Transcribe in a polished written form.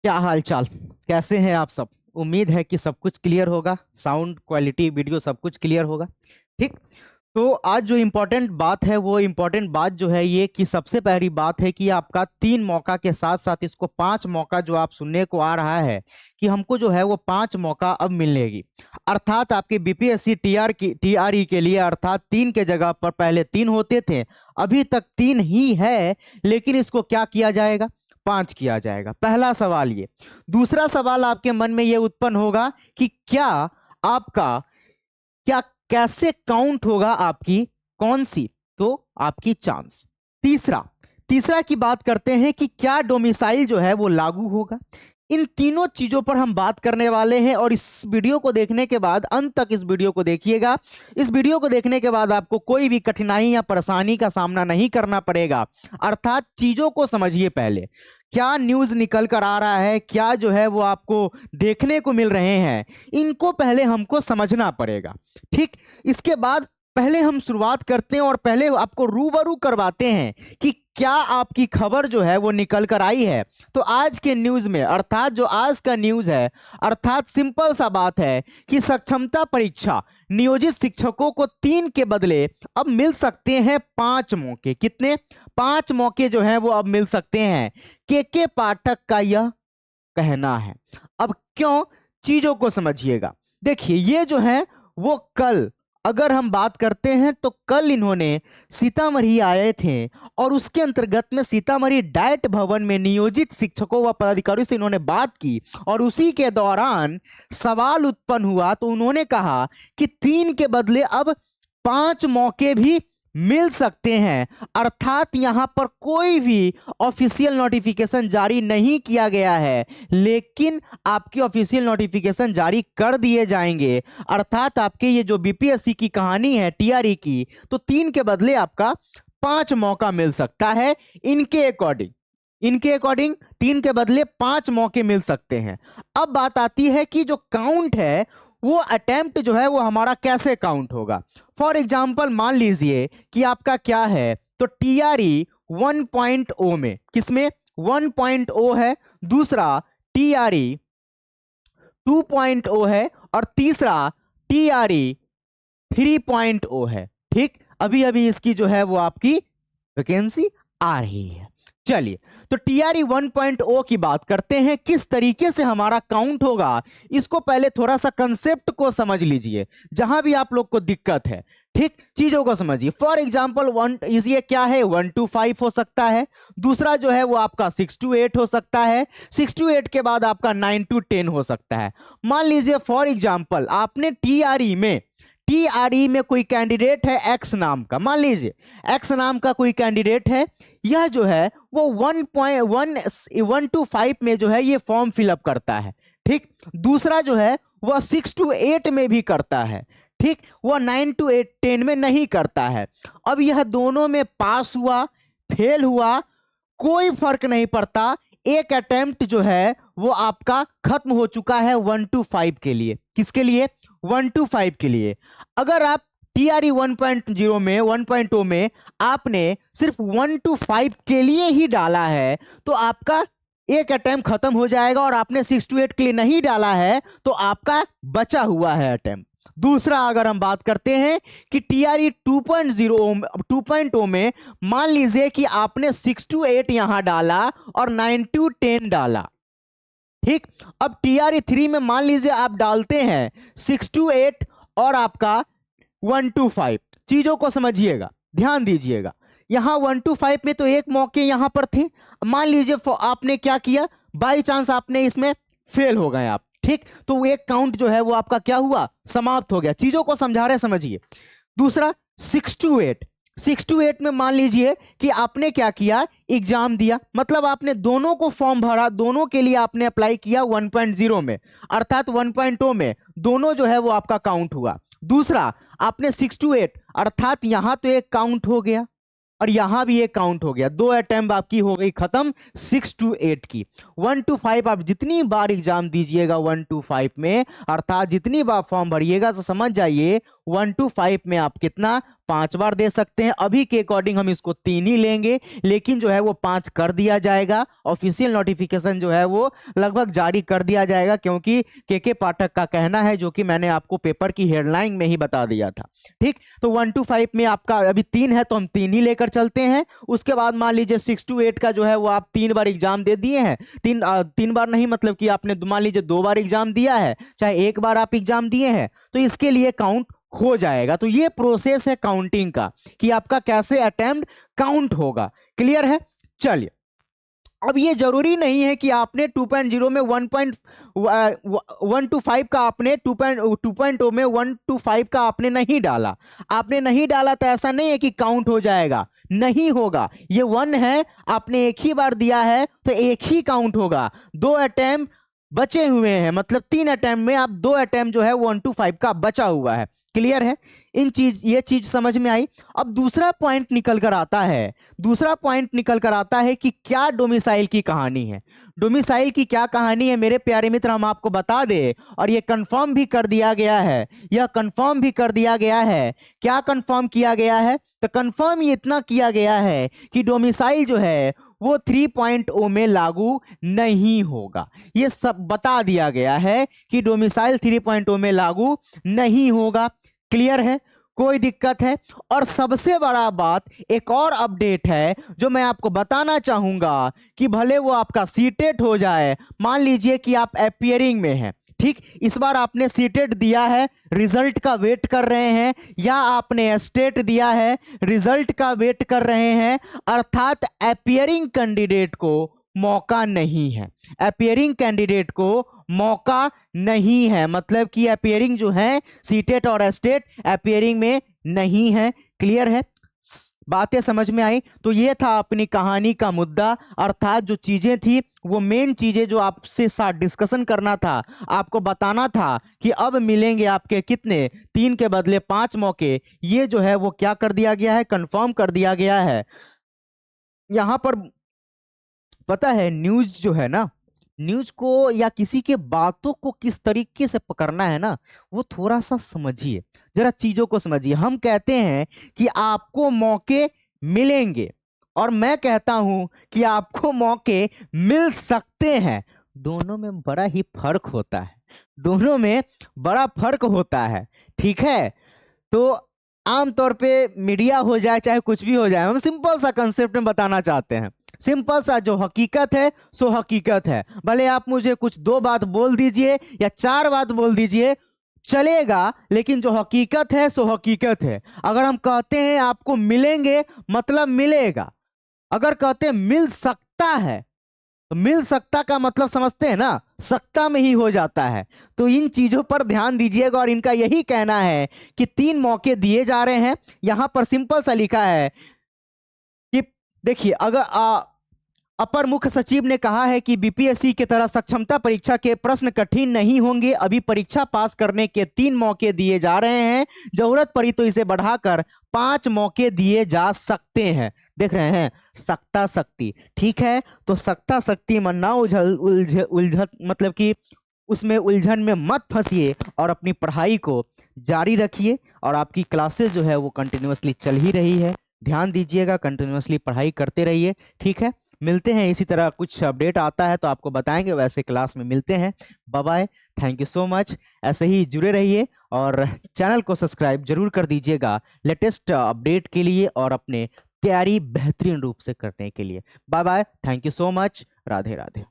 क्या हाल चाल, कैसे हैं आप सब। उम्मीद है कि सब कुछ क्लियर होगा, साउंड क्वालिटी वीडियो सब कुछ क्लियर होगा। ठीक। तो आज जो इम्पोर्टेंट बात है वो इम्पोर्टेंट बात जो है ये कि सबसे पहली बात है कि आपका 3 मौका के साथ साथ इसको 5 मौका जो आप सुनने को आ रहा है कि हमको जो है वो 5 मौका अब मिलेगी। अर्थात आपके बीपीएससी टीआरई के लिए अर्थात 3 के जगह पर पहले 3 होते थे, अभी तक 3 ही है, लेकिन इसको क्या किया जाएगा, 5 किया जाएगा। पहला सवाल ये। दूसरा सवाल आपके मन में ये उत्पन्न होगा कि क्या आपका क्या कैसे काउंट होगा आपकी कौन सी, तो आपकी चांस। तीसरा तीसरा की बात करते हैं कि क्या डोमिसाइल जो है वो लागू होगा। इन तीनों चीजों पर हम बात करने वाले हैं और इस वीडियो को देखने के बाद अंत तक इस वीडियो को देखिएगा। इस वीडियो को देखने के बाद आपको कोई भी कठिनाई या परेशानी का सामना नहीं करना पड़ेगा। अर्थात चीजों को समझिए। पहले क्या न्यूज निकल कर आ रहा है, क्या जो है वो आपको देखने को मिल रहे हैं, इनको पहले हमको समझना पड़ेगा। ठीक। इसके बाद पहले हम शुरुआत करते हैं और पहले आपको रूबरू करवाते हैं कि क्या आपकी खबर जो है वो निकल कर आई है। तो आज के न्यूज में अर्थात जो आज का न्यूज है, अर्थात सिंपल सा बात है कि सक्षमता परीक्षा नियोजित शिक्षकों को 3 के बदले अब मिल सकते हैं 5 मौके। कितने? 5 मौके जो हैं वो अब मिल सकते हैं। के पाठक का यह कहना है। अब क्यों, चीजों को समझिएगा। देखिए ये जो है वो कल, अगर हम बात करते हैं तो कल इन्होंने सीतामढ़ी आए थे और उसके अंतर्गत में सीतामढ़ी डाइट भवन में नियोजित शिक्षकों व पदाधिकारियों से इन्होंने बात की और उसी के दौरान सवाल उत्पन्न हुआ। तो उन्होंने कहा कि 3 के बदले अब 5 मौके भी मिल सकते हैं। अर्थात यहां पर कोई भी ऑफिशियल नोटिफिकेशन जारी नहीं किया गया है, लेकिन आपकी ऑफिशियल नोटिफिकेशन जारी कर दिए जाएंगे। अर्थात आपके ये जो बीपीएससी की कहानी है टीआरई की, तो 3 के बदले आपका 5 मौका मिल सकता है। इनके अकॉर्डिंग 3 के बदले 5 मौके मिल सकते हैं। अब बात आती है कि जो काउंट है वो अटेम्प्ट जो है वो हमारा कैसे काउंट होगा। फॉर एग्जाम्पल मान लीजिए कि आपका क्या है, तो टीआरई 1.0 में, किसमें 1.0 है, दूसरा टीआरई 2.0 है और तीसरा टीआरई 3.0 है। ठीक। अभी अभी इसकी जो है वो आपकी वैकेंसी आ रही है। चलिए, तो टीआरई 1.0 की बात करते हैं, किस तरीके से हमारा काउंट होगा। इसको पहले थोड़ा सा कंसेप्ट को समझ लीजिए, जहां भी आप लोग को दिक्कत है। ठीक, चीजों को समझिए। फॉर एग्जाम्पल ये क्या है, 1 to 5 हो सकता है। दूसरा जो है वो आपका 6 to 8 हो सकता है। 6 to 8 के बाद आपका 9 to 10 हो सकता है। मान लीजिए फॉर एग्जाम्पल आपने टीआरई में कोई कैंडिडेट है एक्स नाम का, मान लीजिए एक्स नाम का कोई कैंडिडेट है। यह जो है वो 1 to 5 में जो है ये फॉर्म फिलअप करता है। ठीक। दूसरा जो है वह 6 to 8 में भी करता है। ठीक। वह 9 to 10 में नहीं करता है। अब यह दोनों में पास हुआ, फेल हुआ, कोई फर्क नहीं पड़ता। एक अटेम्प्ट जो है वो आपका खत्म हो चुका है 1 to 5 के लिए। किसके लिए? 1 to 5 के लिए। अगर आप टीआरई 1.0 में 1.0 में आपने सिर्फ 1 to 5 के लिए ही डाला है तो आपका एक अटेम्प्ट खत्म हो जाएगा, और आपने 6 to 8 के लिए नहीं डाला है तो आपका बचा हुआ है अटेम्प्ट। दूसरा अगर हम बात करते हैं कि टीआरई 2.0 में मान लीजिए कि आपने 6 to 8 यहां डाला और 9 to 10 डाला। ठीक। अब टीआरई 3 में मान लीजिए आप डालते हैं 6 to 8 और आपका 1 to 5। चीजों को समझिएगा, ध्यान दीजिएगा। यहां 1 to 5 में तो एक मौके यहां पर थे। मान लीजिए आपने क्या किया, बाई चांस आपने इसमें फेल हो गए आप। ठीक। तो वो एक काउंट जो है वो आपका क्या हुआ, समाप्त हो गया। चीजों को समझा रहे, समझिए। दूसरा 6 to 8 में मान लीजिए कि आपने क्या किया, एग्जाम दिया, मतलब आपने दोनों को फॉर्म भरा, दोनों के लिए आपने अप्लाई किया 1.0 में, अर्थात 1.0 में दोनों जो है वो आपका काउंट हुआ। दूसरा आपने 6 to 8, अर्थात यहां तो एक काउंट हो गया और यहां भी एक काउंट हो गया। 2 अटेम्प्ट आपकी हो गई खत्म 6 to 8 की। 1 to 5 आप जितनी बार एग्जाम दीजिएगा 1 to 5 में, अर्थात जितनी बार फॉर्म भरिएगा, तो समझ जाइए 1 to 5 में आप कितना 5 बार दे सकते हैं। अभी के अकॉर्डिंग हम इसको 3 ही लेंगे, लेकिन जो है वो 5 कर दिया जाएगा। ऑफिशियल नोटिफिकेशन जो है वो लगभग जारी कर दिया जाएगा, क्योंकि के पाठक का कहना है, जो कि मैंने आपको पेपर की हेडलाइन में ही बता दिया था। ठीक, तो 1 to 5 में आपका अभी 3 है तो हम 3 ही लेकर चलते हैं। उसके बाद मान लीजिए 6 to 8 का जो है वो आप 3 बार एग्जाम दे दिए हैं। 3 बार नहीं, मतलब कि आपने मान लीजिए 2 बार एग्जाम दिया है, चाहे 1 बार आप एग्जाम दिए हैं, तो इसके लिए काउंट हो जाएगा। तो ये प्रोसेस है काउंटिंग का कि आपका कैसे अटेम्प्ट काउंट होगा। क्लियर है? चलिए, अब ये जरूरी नहीं है कि आपने 2.0 में 1 to 5 का आपने 2.0 में 1 to 5 का आपने नहीं डाला। आपने नहीं डाला तो ऐसा नहीं है कि काउंट हो जाएगा, नहीं होगा। ये 1 है, आपने एक ही बार दिया है तो एक ही काउंट होगा। 2 अटेम्प्ट बचे हुए हैं, मतलब 3 अटेम्प्ट में आप 2 अटेम्प्ट जो है 1 to 5 का बचा हुआ है। क्लियर है? ये चीज समझ में आई। अब दूसरा पॉइंट निकल कर आता है, कि क्या डोमिसाइल की कहानी है। डोमिसाइल की क्या कहानी है मेरे प्यारे मित्र, हम आपको बता दें, और ये कंफर्म भी कर दिया गया है। क्या कंफर्म किया गया है? तो कंफर्म ये इतना किया गया है कि डोमिसाइल जो है वो 3.0 में लागू नहीं होगा। ये सब बता दिया गया है कि डोमिसाइल 3.0 में लागू नहीं होगा। क्लियर है? कोई दिक्कत है? और सबसे बड़ा बात, एक और अपडेट है जो मैं आपको बताना चाहूंगा, कि भले वो आपका सीटेट हो जाए, मान लीजिए कि आप अपीयरिंग में हैं, ठीक, इस बार आपने सीटेट दिया है, रिजल्ट का वेट कर रहे हैं, या आपने स्टेट दिया है, रिजल्ट का वेट कर रहे हैं, अर्थात अपीयरिंग कैंडिडेट को मौका नहीं है। अपीयरिंग कैंडिडेट को मौका नहीं है, मतलब कि अपीयरिंग जो है, सीटेट और स्टेट अपीयरिंग में नहीं है। क्लियर है? बातें समझ में आई? तो ये था अपनी कहानी का मुद्दा, अर्थात जो चीजें थी वो मेन चीजें जो आपसे साथ डिस्कशन करना था, आपको बताना था कि अब मिलेंगे आपके कितने, 3 के बदले 5 मौके। ये जो है वो क्या कर दिया गया है, कंफर्म कर दिया गया है। यहां पर पता है, न्यूज जो है ना, न्यूज को या किसी के बातों को किस तरीके से पकड़ना है ना, वो थोड़ा सा समझिए, जरा चीजों को समझिए। हम कहते हैं कि आपको मौके मिलेंगे, और मैं कहता हूं कि आपको मौके मिल सकते हैं। दोनों में बड़ा ही फर्क होता है, ठीक है? तो आमतौर पे मीडिया हो जाए चाहे कुछ भी हो जाए, हम सिंपल सा कंसेप्ट में बताना चाहते हैं। सिंपल सा, जो हकीकत है सो हकीकत है। भले आप मुझे कुछ 2 बात बोल दीजिए या 4 बात बोल दीजिए, चलेगा, लेकिन जो हकीकत है सो हकीकत है। अगर हम कहते हैं आपको मिलेंगे, मतलब मिलेगा। अगर कहते हैं मिल सकता है, तो मिल सकता का मतलब समझते हैं ना, सकता में ही हो जाता है। तो इन चीजों पर ध्यान दीजिएगा, और इनका यही कहना है कि 3 मौके दिए जा रहे हैं। यहां पर सिंपल सा लिखा है कि देखिए, अगर अपर मुख्य सचिव ने कहा है कि बीपीएससी की तरह सक्षमता परीक्षा के प्रश्न कठिन नहीं होंगे। अभी परीक्षा पास करने के 3 मौके दिए जा रहे हैं, जरूरत पड़ी तो इसे बढ़ाकर 5 मौके दिए जा सकते हैं। देख रहे हैं, सक्ता शक्ति, ठीक है? तो सक्ता शक्ति में ना उलझ मतलब कि उसमें उलझन में मत फंसिए, और अपनी पढ़ाई को जारी रखिए। और आपकी क्लासेस जो है वो कंटिन्यूअसली चल ही रही है, ध्यान दीजिएगा, कंटिन्यूअसली पढ़ाई करते रहिए। ठीक है, मिलते हैं, इसी तरह कुछ अपडेट आता है तो आपको बताएंगे, वैसे क्लास में मिलते हैं। Bye bye, thank you so much. ऐसे ही जुड़े रहिए, और चैनल को सब्सक्राइब जरूर कर दीजिएगा लेटेस्ट अपडेट के लिए, और अपने तैयारी बेहतरीन रूप से करने के लिए। Bye bye, thank you so much, Radhe Radhe.